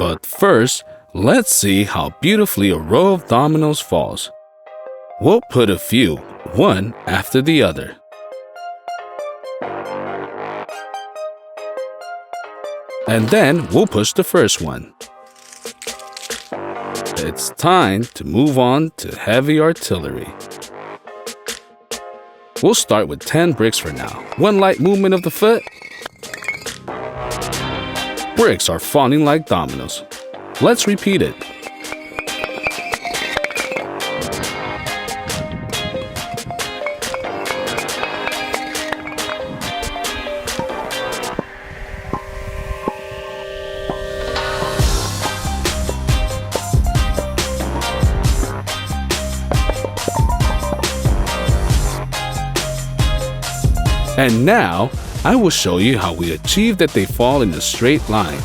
But first, let's see how beautifully a row of dominoes falls. We'll put a few, one after the other. And then we'll push the first one. It's time to move on to heavy artillery. We'll start with 10 bricks for now. One light movement of the foot. Bricks are falling like dominoes. Let's repeat it. And now, I will show you how we achieve that they fall in a straight line.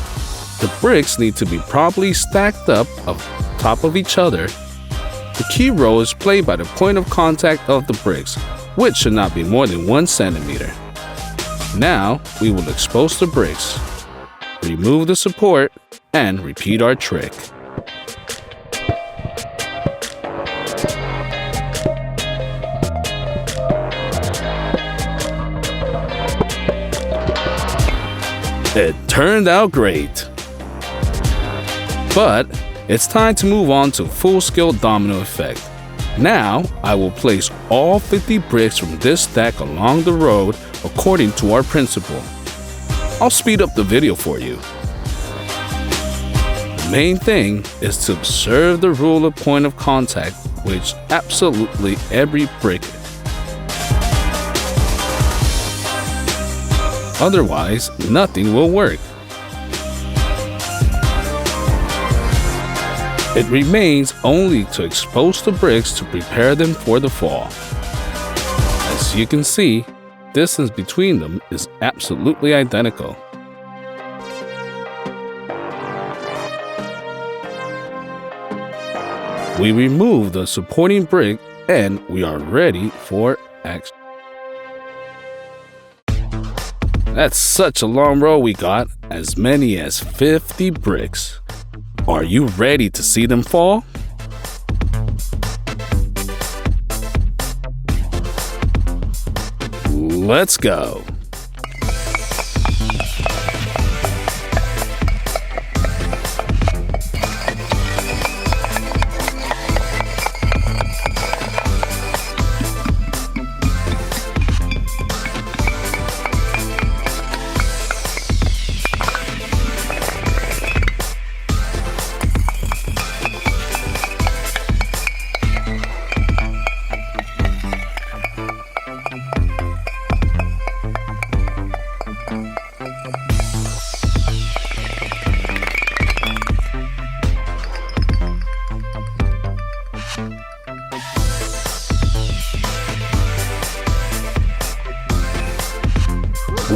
The bricks need to be properly stacked up on top of each other. The key role is played by the point of contact of the bricks, which should not be more than 1 centimeter. Now, we will expose the bricks, remove the support, and repeat our trick. It turned out great. But it's time to move on to full-scale domino effect. Now, I will place all 50 bricks from this stack along the road according to our principle. I'll speed up the video for you. The main thing is to observe the rule of point of contact, which absolutely every brick. Otherwise, nothing will work. It remains only to expose the bricks to prepare them for the fall. As you can see, distance between them is absolutely identical. We remove the supporting brick and we are ready for action. That's such a long row we got, as many as 50 bricks. Are you ready to see them fall? Let's go.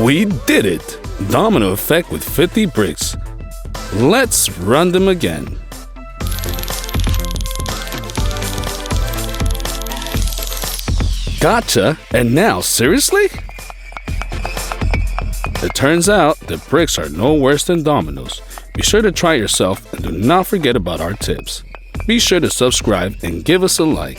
We did it! Domino effect with 50 bricks. Let's run them again. Gotcha! And now, seriously? It turns out that bricks are no worse than dominoes. Be sure to try it yourself and do not forget about our tips. Be sure to subscribe and give us a like.